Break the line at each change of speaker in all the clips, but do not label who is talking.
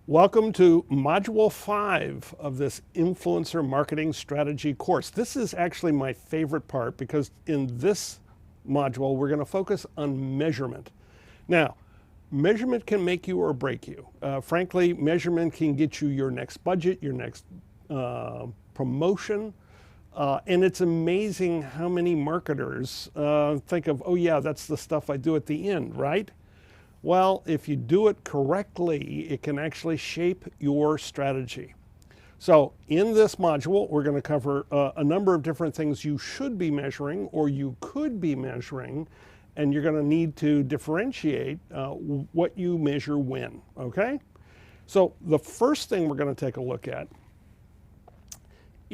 Welcome to Module 5 of this Influencer Marketing Strategy course. This is actually my favorite part because in this module, we're going to focus on measurement. Now, measurement can make you or break you. Frankly, measurement can get you your next budget, your next promotion. And it's amazing how many marketers think of, oh yeah, that's the stuff I do at the end, right? Well, if you do it correctly, it can actually shape your strategy. So in this module, we're going to cover a number of different things you should be measuring or you could be measuring, and you're going to need to differentiate what you measure when, okay? So the first thing we're going to take a look at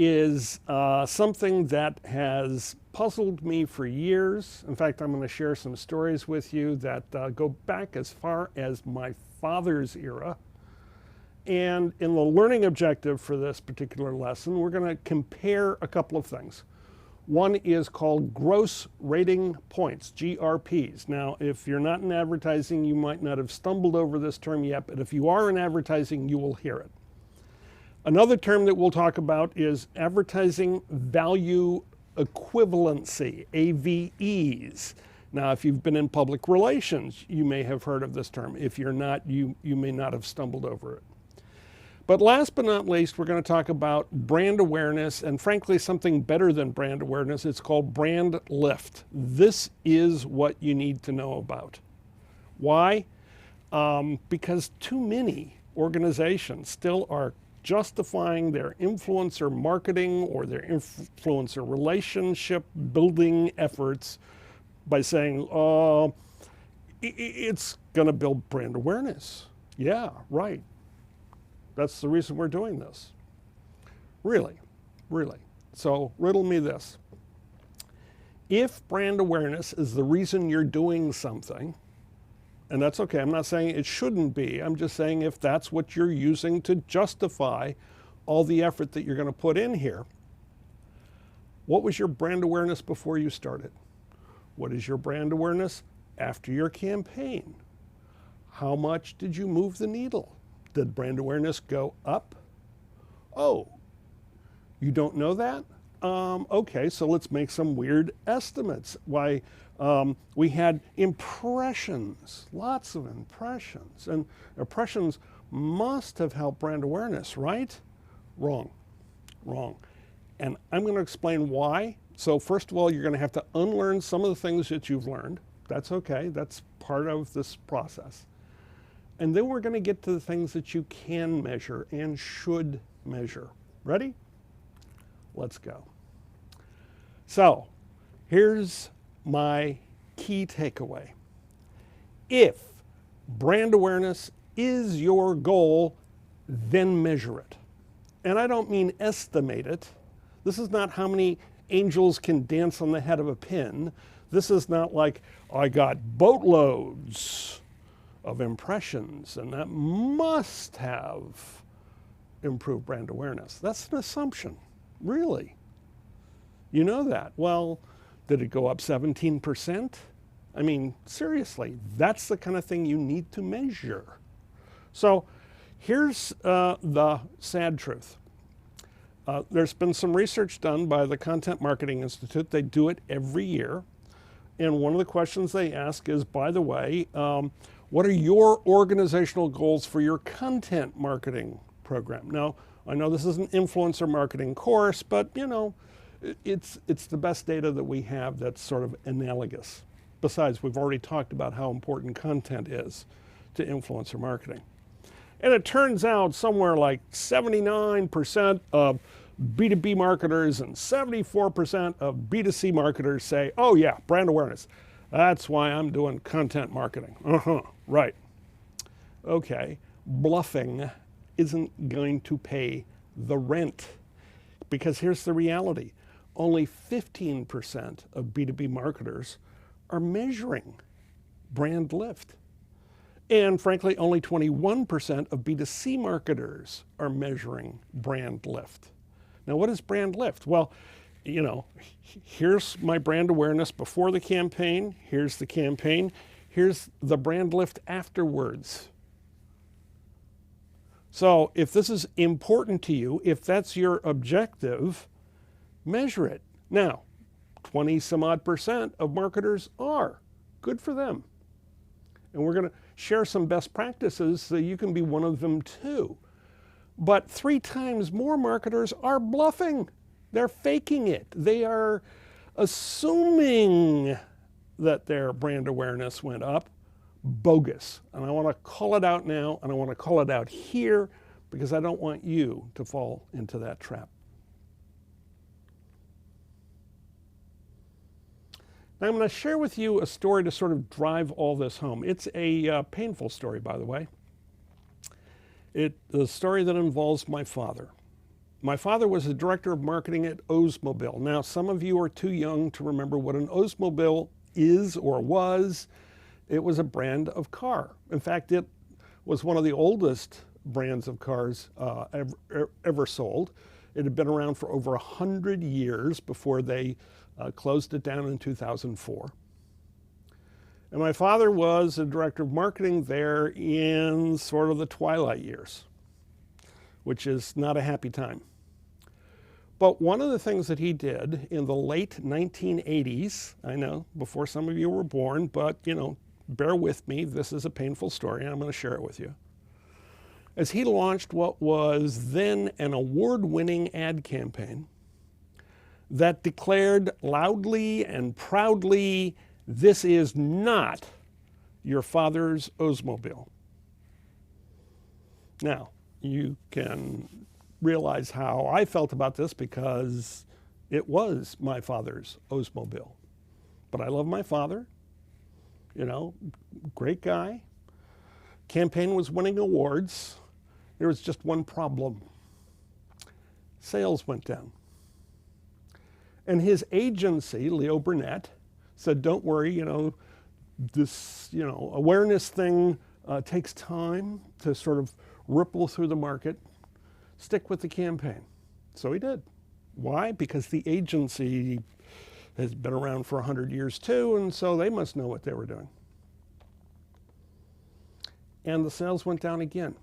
is something that has puzzled me for years. In fact, I'm going to share some stories with you that go back as far as my father's era. And in the learning objective for this particular lesson, we're going to compare a couple of things. One is called gross rating points, GRPs. Now, if you're not in advertising, you might not have stumbled over this term yet, but if you are in advertising, you will hear it. Another term that we'll talk about is advertising value equivalency, AVEs. Now, if you've been in public relations, you may have heard of this term. If you're not, you may not have stumbled over it. But last but not least, we're going to talk about brand awareness, and frankly, something better than brand awareness. It's called brand lift. This is what you need to know about. Why? Because too many organizations still are justifying their influencer marketing or their influencer relationship building efforts by saying, it's going to build brand awareness. Yeah, right. That's the reason we're doing this. Really, really. So riddle me this. If brand awareness is the reason you're doing something, and that's okay, I'm not saying it shouldn't be, I'm just saying if that's what you're using to justify all the effort that you're going to put in here, what was your brand awareness before you started? What is your brand awareness after your campaign? How much did you move the needle? Did brand awareness go up? Oh, you don't know that? Okay, so let's make some weird estimates. Why? We had impressions, lots of impressions, and impressions must have helped brand awareness, right? Wrong, wrong. And I'm going to explain why. So first of all, you're going to have to unlearn some of the things that you've learned. That's okay, that's part of this process. And then we're going to get to the things that you can measure and should measure. Ready? Let's go. So here's my key takeaway. If brand awareness is your goal, then measure it. And I don't mean estimate it. This is not how many angels can dance on the head of a pin. This is not like, I got boatloads of impressions and that must have improved brand awareness. That's an assumption, really. You know that. Well, did it go up 17%? I mean, seriously, that's the kind of thing you need to measure. So here's the sad truth. There's been some research done by the Content Marketing Institute. They do it every year. And one of the questions they ask is, by the way, what are your organizational goals for your content marketing program? Now, I know this is an influencer marketing course, but you know, it's the best data that we have that's sort of analogous. Besides, we've already talked about how important content is to influencer marketing. And it turns out somewhere like 79% of B2B marketers and 74% of B2C marketers say, oh yeah, brand awareness. That's why I'm doing content marketing. Right. Okay, bluffing isn't going to pay the rent. Because here's the reality. Only 15% of B2B marketers are measuring brand lift. And frankly, only 21% of B2C marketers are measuring brand lift. Now, what is brand lift? Well, you know, here's my brand awareness before the campaign, here's the campaign, here's the brand lift afterwards. So if this is important to you, if that's your objective, measure it. Now, 20 some odd % of marketers are. Good for them. And we're going to share some best practices so you can be one of them too. But 3 times more marketers are bluffing. They're faking it. They are assuming that their brand awareness went up. Bogus. And I want to call it out now, and I want to call it out here because I don't want you to fall into that trap. Now I'm going to share with you a story to sort of drive all this home. It's a painful story, by the way. It's a story that involves my father. My father was the director of marketing at Oldsmobile. Now, some of you are too young to remember what an Oldsmobile is or was. It was a brand of car. In fact, it was one of the oldest brands of cars ever sold. It had been around for over 100 years before they closed it down in 2004. And my father was a director of marketing there in sort of the twilight years, which is not a happy time. But one of the things that he did in the late 1980s, I know, before some of you were born, but, you know, bear with me, this is a painful story, and I'm going to share it with you, as he launched what was then an award-winning ad campaign that declared loudly and proudly, this is not your father's Oldsmobile. Now, you can realize how I felt about this because it was my father's Oldsmobile. But I love my father, you know, great guy. Campaign was winning awards. There was just one problem. Sales went down. And his agency, Leo Burnett, said, don't worry, you know, this, you know, awareness thing takes time to sort of ripple through the market. Stick with the campaign. So he did. Why? Because the agency has been around for 100 years too, and so they must know what they were doing. And the sales went down again.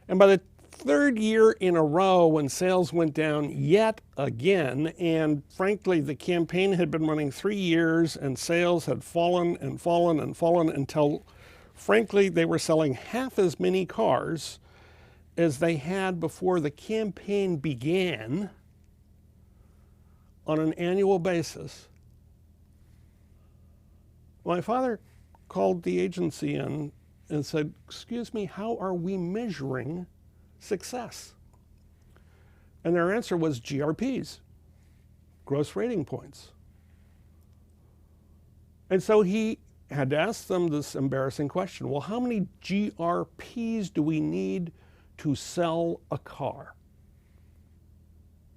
And by the 3rd year in a row when sales went down yet again, and frankly, the campaign had been running 3 years and sales had fallen and fallen and fallen until, frankly, they were selling half as many cars as they had before the campaign began on an annual basis. My father called the agency in and said, excuse me, how are we measuring success? And their answer was GRPs, gross rating points. And so he had to ask them this embarrassing question. Well, how many GRPs do we need to sell a car?